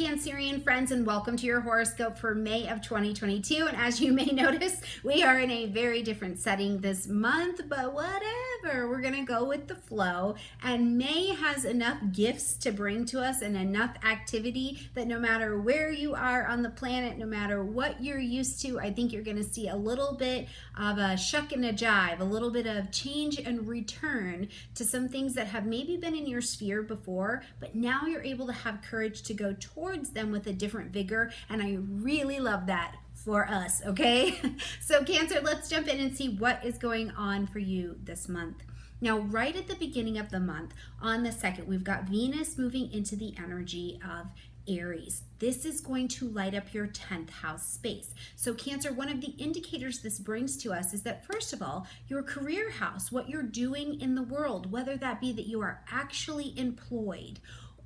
Cancerian friends, and welcome to your horoscope for May of 2022. And as you may notice, we are in a very different setting this month, but whatever, we're gonna go with the flow. And May has enough gifts to bring to us and enough activity that no matter where you are on the planet, no matter what you're used to, I think you're gonna see a little bit of a shuck and a jive, a little bit of change and return to some things that have maybe been in your sphere before, but now you're able to have courage to go towards them with a different vigor, and I really love that for us, okay? So Cancer, let's jump in and see what is going on for you this month. Now, right at the beginning of the month, on the 2nd, we've got Venus moving into the energy of Aries. This is going to light up your 10th house space. So Cancer, one of the indicators this brings to us is that, first of all, your career house, what you're doing in the world, whether that be that you are actually employed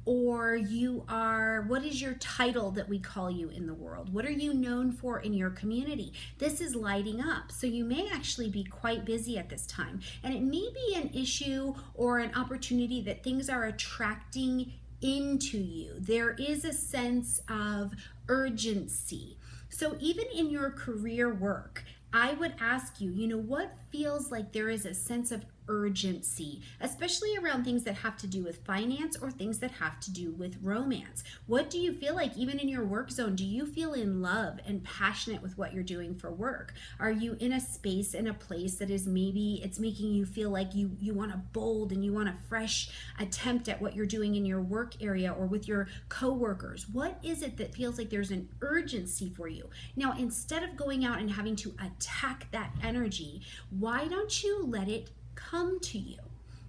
or you are, what is your title that we call you in the world? What are you known for in your community? This is lighting up. So you may actually be quite busy at this time. And it may be an issue or an opportunity that things are attracting into you. There is a sense of urgency. So even in your career work, I would ask you, what feels like there is a sense of urgency, especially around things that have to do with finance or things that have to do with romance? What do you feel like even in your work zone? Do you feel in love and passionate with what you're doing for work? Are you in a space, in a place that is maybe it's making you feel like you want a bold and you want a fresh attempt at what you're doing in your work area or with your coworkers? What is it that feels like there's an urgency for you? Now, instead of going out and having to attack that energy, why don't you let it come to you,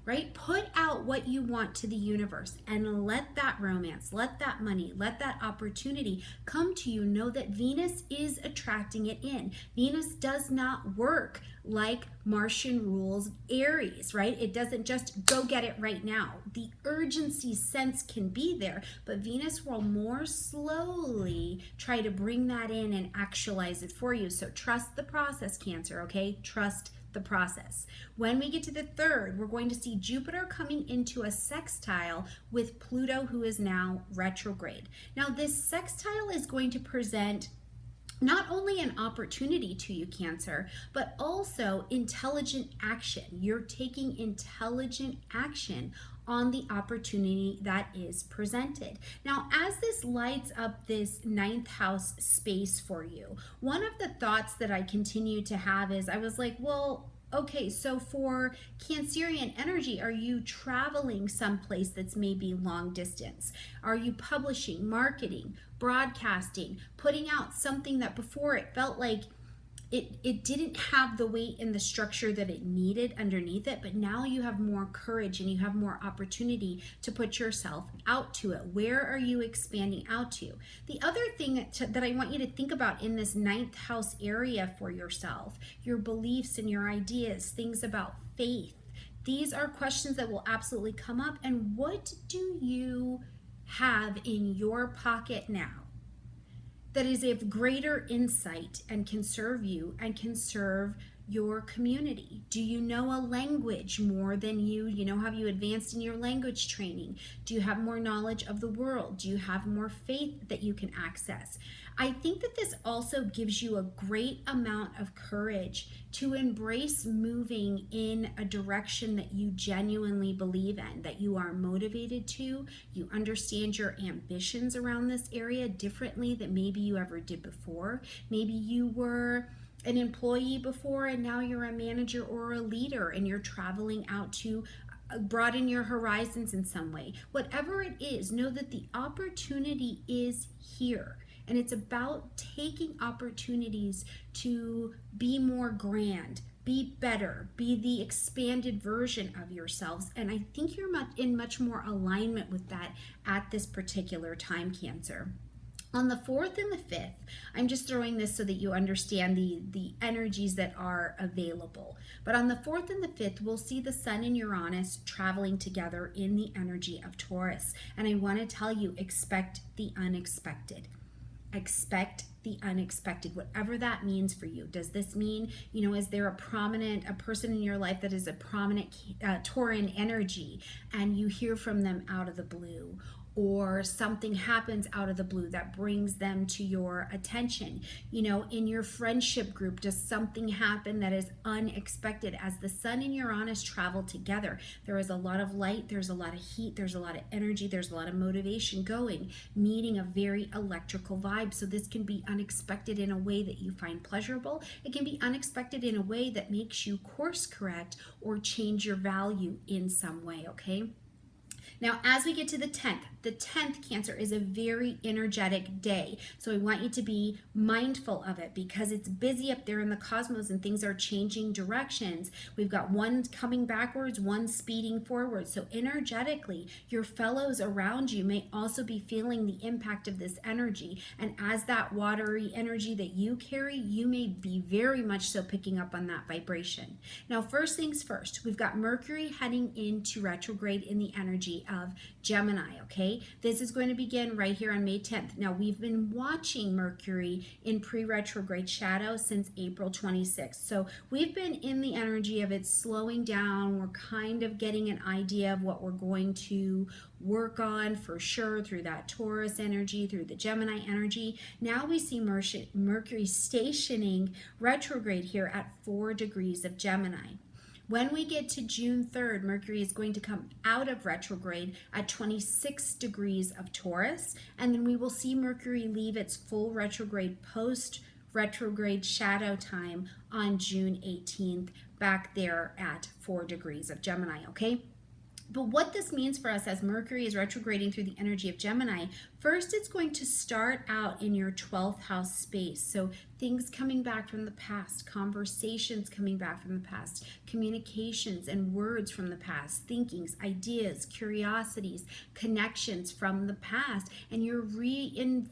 right? Put out what you want to the universe and let that romance, let that money, let that opportunity come to you. Know that Venus is attracting it in. Venus does not work like Martian rules Aries, right? It doesn't just go get it right now. The urgency sense can be there, but Venus will more slowly try to bring that in and actualize it for you. So trust the process, Cancer, okay? Trust the process. When we get to the 3rd, we're going to see Jupiter coming into a sextile with Pluto, who is now retrograde. Now, this sextile is going to present not only an opportunity to you, Cancer, but also intelligent action. You're taking intelligent action on the opportunity that is presented. Now, as this lights up this 9th house space for you, one of the thoughts that I continue to have is, I was like, well, okay, so for Cancerian energy, are you traveling someplace that's maybe long distance? Are you publishing, marketing, broadcasting, putting out something that before it felt like it didn't have the weight and the structure that it needed underneath it, but now you have more courage and you have more opportunity to put yourself out to it. Where are you expanding out to? The other thing that I want you to think about in this 9th house area for yourself, your beliefs and your ideas, things about faith. These are questions that will absolutely come up. And what do you have in your pocket now that is of greater insight and can serve you and can serve your community? Do you know a language more than you? Have you advanced in your language training? Do you have more knowledge of the world? Do you have more faith that you can access? I think that this also gives you a great amount of courage to embrace moving in a direction that you genuinely believe in, that you are motivated to. You understand your ambitions around this area differently than maybe you ever did before. Maybe you were an employee before and now you're a manager or a leader and you're traveling out to broaden your horizons in some way. Whatever it is, know that the opportunity is here. And it's about taking opportunities to be more grand, be better, be the expanded version of yourselves. And I think you're in much more alignment with that at this particular time, Cancer. On the 4th and the 5th, I'm just throwing this so that you understand the energies that are available. But on the 4th and the 5th, we'll see the Sun and Uranus traveling together in the energy of Taurus. And I want to tell you, expect the unexpected. Expect the unexpected, whatever that means for you. Does this mean, is there a person in your life that is a prominent Tauran energy and you hear from them out of the blue? or something happens out of the blue that brings them to your attention. You know, in your friendship group, does something happen that is unexpected? As the sun and Uranus travel together, there is a lot of light, there's a lot of heat, there's a lot of energy, there's a lot of motivation going, meeting a very electrical vibe. So this can be unexpected in a way that you find pleasurable. It can be unexpected in a way that makes you course correct or change your value in some way, okay? Now, as we get to the 10th Cancer is a very energetic day. So we want you to be mindful of it because it's busy up there in the cosmos and things are changing directions. We've got one coming backwards, one speeding forward. So energetically, your fellows around you may also be feeling the impact of this energy. And as that watery energy that you carry, you may be very much so picking up on that vibration. Now, first things first, we've got Mercury heading into retrograde in the energy of Gemini, okay? This is going to begin right here on May 10th. Now, we've been watching Mercury in pre-retrograde shadow since April 26th. So we've been in the energy of it slowing down. We're kind of getting an idea of what we're going to work on for sure through that Taurus energy, through the Gemini energy. Now we see Mercury stationing retrograde here at 4 degrees of Gemini. When we get to June 3rd, Mercury is going to come out of retrograde at 26 degrees of Taurus, and then we will see Mercury leave its full retrograde post-retrograde shadow time on June 18th, back there at 4 degrees of Gemini, okay? But what this means for us as Mercury is retrograding through the energy of Gemini, first it's going to start out in your 12th house space. So things coming back from the past, conversations coming back from the past, communications and words from the past, thinkings, ideas, curiosities, connections from the past. And you're reinviting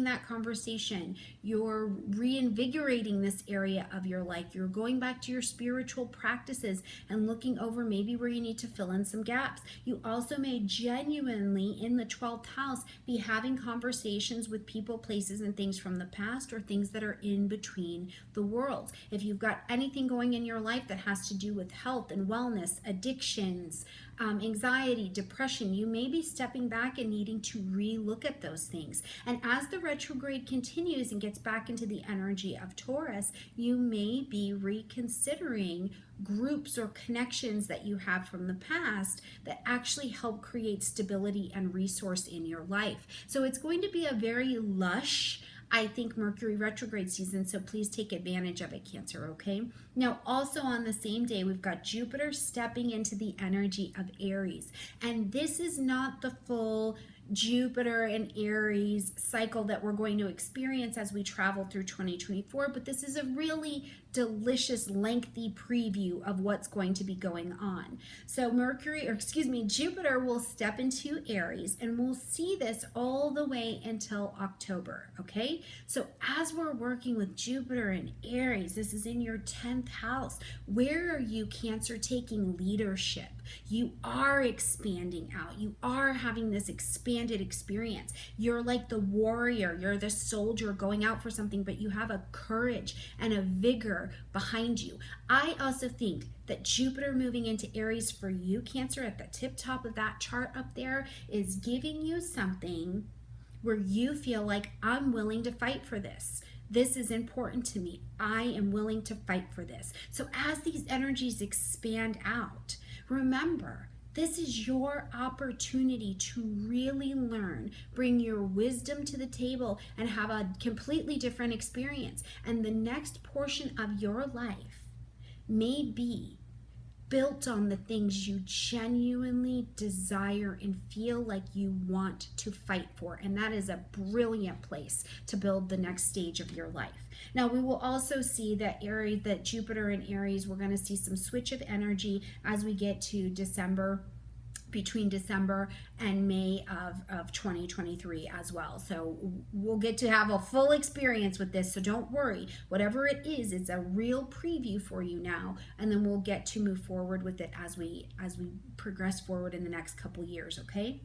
that conversation. You're reinvigorating this area of your life. You're going back to your spiritual practices and looking over maybe where you need to fill in some gaps. You also may genuinely in the 12th house be having conversations with people, places, and things from the past or things that are in between the worlds. If you've got anything going in your life that has to do with health and wellness, addictions, anxiety, depression, you may be stepping back and needing to re-look at those things. And as the retrograde continues and gets back into the energy of Taurus, you may be reconsidering groups or connections that you have from the past that actually help create stability and resource in your life. So it's going to be a very lush, I think, Mercury retrograde season, so please take advantage of it, Cancer, okay? Now, also on the same day, we've got Jupiter stepping into the energy of Aries, and this is not the full Jupiter and Aries cycle that we're going to experience as we travel through 2024, but this is a really delicious, lengthy preview of what's going to be going on. So Jupiter will step into Aries, and we'll see this all the way until October, okay? So as we're working with Jupiter and Aries, this is in your 10th house. Where are you, Cancer, taking leadership? You are expanding out. You are having this expanded experience. You're like the warrior. You're the soldier going out for something, but you have a courage and a vigor behind you. I also think that Jupiter moving into Aries for you, Cancer, at the tip top of that chart up there is giving you something where you feel like, I'm willing to fight for this. This is important to me. I am willing to fight for this. So as these energies expand out, remember, this is your opportunity to really learn, bring your wisdom to the table, and have a completely different experience. And the next portion of your life may be built on the things you genuinely desire and feel like you want to fight for. And that is a brilliant place to build the next stage of your life. Now, we will also see that Jupiter and Aries, we're going to see some switch of energy as we get to December, between December and May of 2023 as well. So we'll get to have a full experience with this, so don't worry. Whatever it is, it's a real preview for you now, and then we'll get to move forward with it as we progress forward in the next couple years, okay?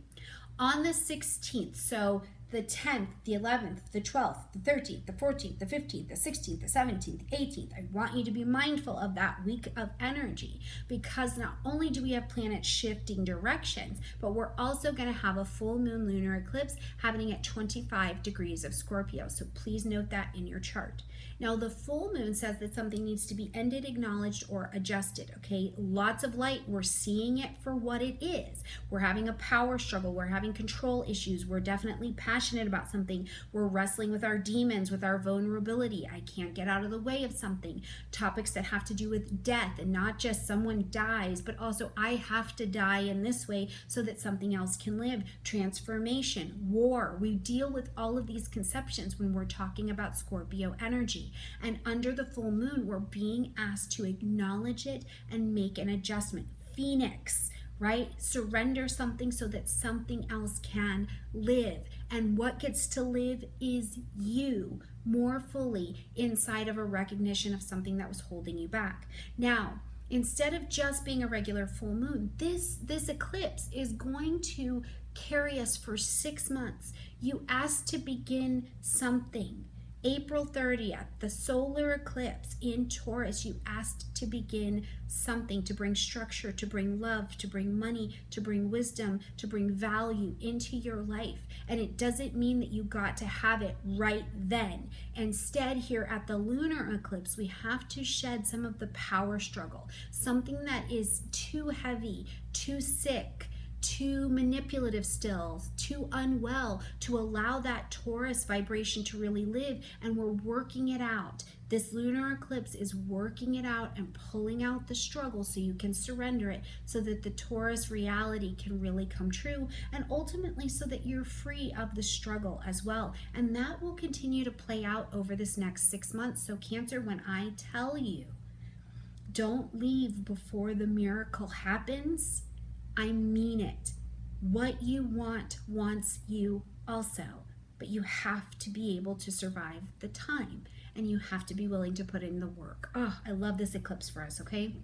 On the 16th, so the 10th, the 11th, the 12th, the 13th, the 14th, the 15th, the 16th, the 17th, 18th. I want you to be mindful of that week of energy, because not only do we have planets shifting directions, but we're also going to have a full moon lunar eclipse happening at 25 degrees of Scorpio. So please note that in your chart. Now, the full moon says that something needs to be ended, acknowledged, or adjusted, okay? Lots of light. We're seeing it for what it is. We're having a power struggle. We're having control issues. We're definitely passionate about something. We're wrestling with our demons, with our vulnerability. I can't get out of the way of something. Topics that have to do with death, and not just someone dies, but also I have to die in this way so that something else can live. Transformation, war. We deal with all of these conceptions when we're talking about Scorpio energy. And under the full moon, we're being asked to acknowledge it and make an adjustment. Phoenix, right? Surrender something so that something else can live. And what gets to live is you more fully inside of a recognition of something that was holding you back. Now, instead of just being a regular full moon, this eclipse is going to carry us for 6 months. You asked to begin something. April 30th, the solar eclipse in Taurus, you asked to begin something, to bring structure, to bring love, to bring money, to bring wisdom, to bring value into your life. And it doesn't mean that you got to have it right then. Instead, here at the lunar eclipse, we have to shed some of the power struggle, something that is too heavy, too sick, too manipulative still, too unwell to allow that Taurus vibration to really live, and we're working it out. This lunar eclipse is working it out and pulling out the struggle so you can surrender it, so that the Taurus reality can really come true, and ultimately so that you're free of the struggle as well. And that will continue to play out over this next 6 months. So Cancer, when I tell you, don't leave before the miracle happens, I mean it. What you want wants you also, but you have to be able to survive the time, and you have to be willing to put in the work. Oh, I love this eclipse for us, okay?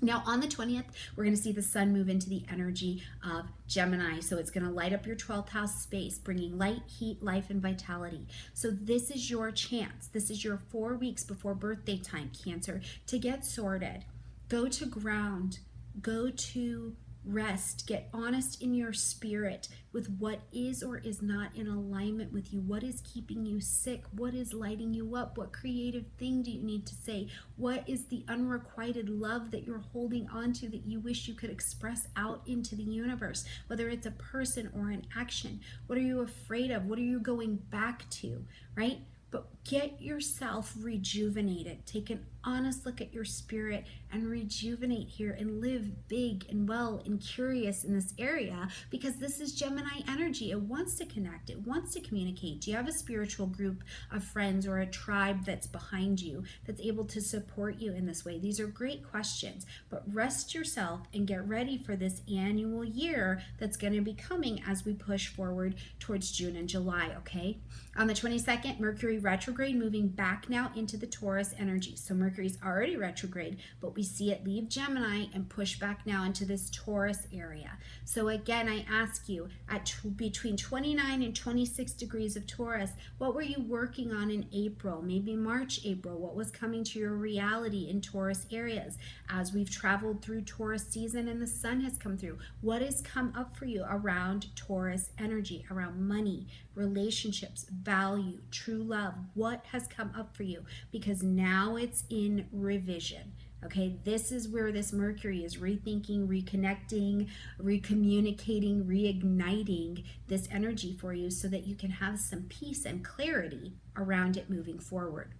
Now on the 20th, we're going to see the sun move into the energy of Gemini. So it's going to light up your 12th house space, bringing light, heat, life, and vitality. So this is your chance. This is your 4 weeks before birthday time, Cancer, to get sorted. Go to ground. Go to rest. Get honest in your spirit with what is or is not in alignment with you. What is keeping you sick? What is lighting you up? What creative thing do you need to say? What is the unrequited love that you're holding on to that you wish you could express out into the universe, whether it's a person or an action? What are you afraid of? What are you going back to, right? But get yourself rejuvenated. Take an honest look at your spirit and rejuvenate here and live big and well and curious in this area, because this is Gemini energy. It wants to connect. It wants to communicate. Do you have a spiritual group of friends or a tribe that's behind you that's able to support you in this way? These are great questions, but rest yourself and get ready for this annual year that's going to be coming as we push forward towards June and July, okay? On the 22nd, Mercury retrograde, moving back now into the Taurus energy. So Mercury's already retrograde, but we see it leave Gemini and push back now into this Taurus area. So again, I ask you, at between 29 and 26 degrees of Taurus, what were you working on in April, maybe March, April? What was coming to your reality in Taurus areas? As we've traveled through Taurus season and the sun has come through, what has come up for you around Taurus energy, around money, relationships, value, true love? What has come up for you? Because now it's in revision. Okay, this is where this Mercury is rethinking, reconnecting, recommunicating, reigniting this energy for you so that you can have some peace and clarity around it moving forward.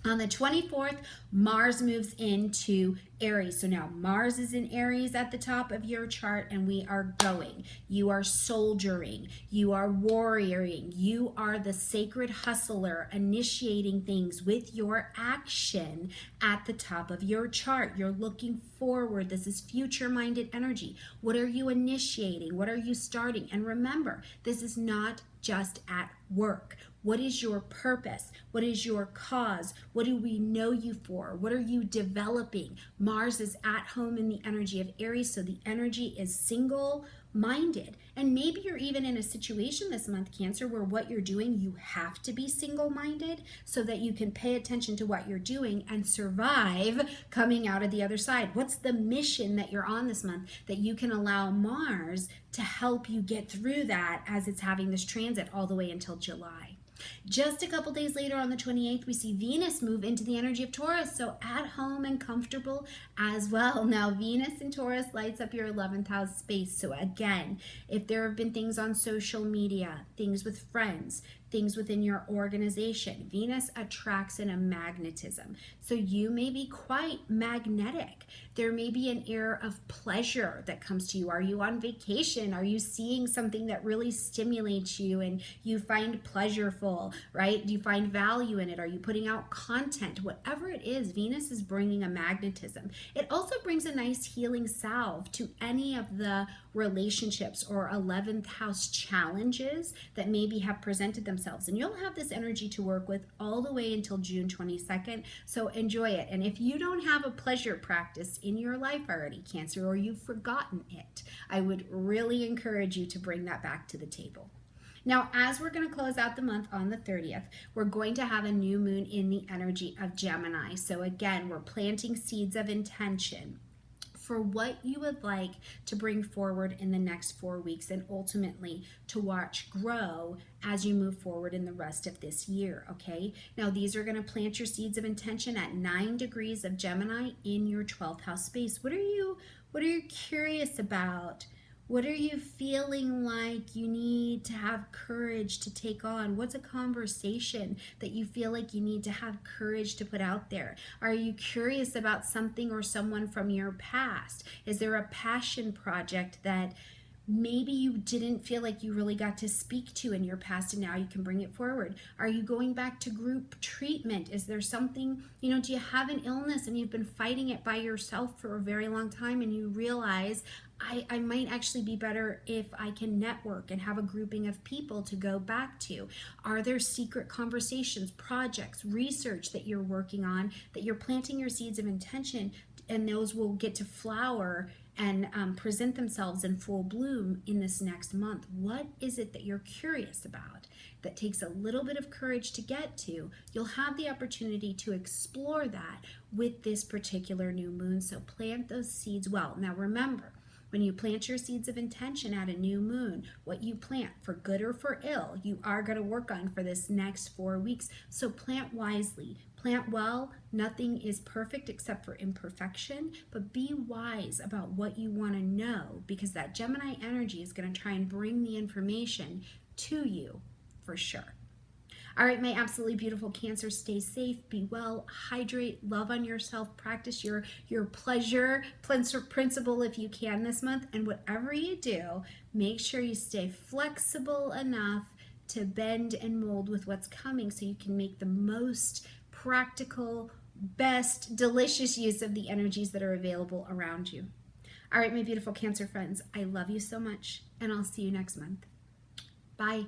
On the 24th, Mars moves into Aries. So now Mars is in Aries at the top of your chart, and we are going. You are soldiering. You are warrioring. You are the sacred hustler, initiating things with your action at the top of your chart. You're looking forward. This is future-minded energy. What are you initiating? What are you starting? And remember, this is not just at work? What is your purpose? What is your cause? What do we know you for? What are you developing? Mars is at home in the energy of Aries, so the energy is single-minded. And maybe you're even in a situation this month, Cancer, where what you're doing, you have to be single-minded so that you can pay attention to what you're doing and survive coming out of the other side. What's the mission that you're on this month that you can allow Mars to help you get through that as it's having this transit all the way until July? Just a couple days later on the 28th, we see Venus move into the energy of Taurus, so at home and comfortable as well. Now, Venus in Taurus lights up your 11th house space. So again, if there have been things on social media, things with friends, things within your organization, Venus attracts in a magnetism. So you may be quite magnetic. There may be an air of pleasure that comes to you. Are you on vacation? Are you seeing something that really stimulates you and you find pleasureful, right? Do you find value in it? Are you putting out content? Whatever it is, Venus is bringing a magnetism. It also brings a nice healing salve to any of the relationships or 11th house challenges that maybe have presented themselves. And you'll have this energy to work with all the way until June 22nd. So enjoy it. And if you don't have a pleasure practice in your life already, Cancer, or you've forgotten it, I would really encourage you to bring that back to the table. Now, as we're going to close out the month on the 30th, we're going to have a new moon in the energy of Gemini. So again, we're planting seeds of intention for what you would like to bring forward in the next 4 weeks and ultimately to watch grow as you move forward in the rest of this year, okay? Now, these are going to plant your seeds of intention at 9 degrees of Gemini in your 12th house space. What are you curious about? What are you feeling like you need to have courage to take on? What's a conversation that you feel like you need to have courage to put out there? Are you curious about something or someone from your past? Is there a passion project that maybe you didn't feel like you really got to speak to in your past and now you can bring it forward? Are you going back to group treatment? Is there something, do you have an illness and you've been fighting it by yourself for a very long time and you realize I might actually be better if I can network and have a grouping of people to go back to? Are there secret conversations, projects, research that you're working on, that you're planting your seeds of intention, and those will get to flower and present themselves in full bloom in this next month? What is it that you're curious about that takes a little bit of courage to get to? You'll have the opportunity to explore that with this particular new moon, so plant those seeds well. Now remember, when you plant your seeds of intention at a new moon, what you plant, for good or for ill, you are going to work on for this next 4 weeks. So plant wisely, plant well. Nothing is perfect except for imperfection, but be wise about what you want to know, because that Gemini energy is going to try and bring the information to you for sure. All right, my absolutely beautiful Cancer, stay safe, be well, hydrate, love on yourself, practice your pleasure principle if you can this month. And whatever you do, make sure you stay flexible enough to bend and mold with what's coming so you can make the most practical, best, delicious use of the energies that are available around you. All right, my beautiful Cancer friends, I love you so much, and I'll see you next month. Bye.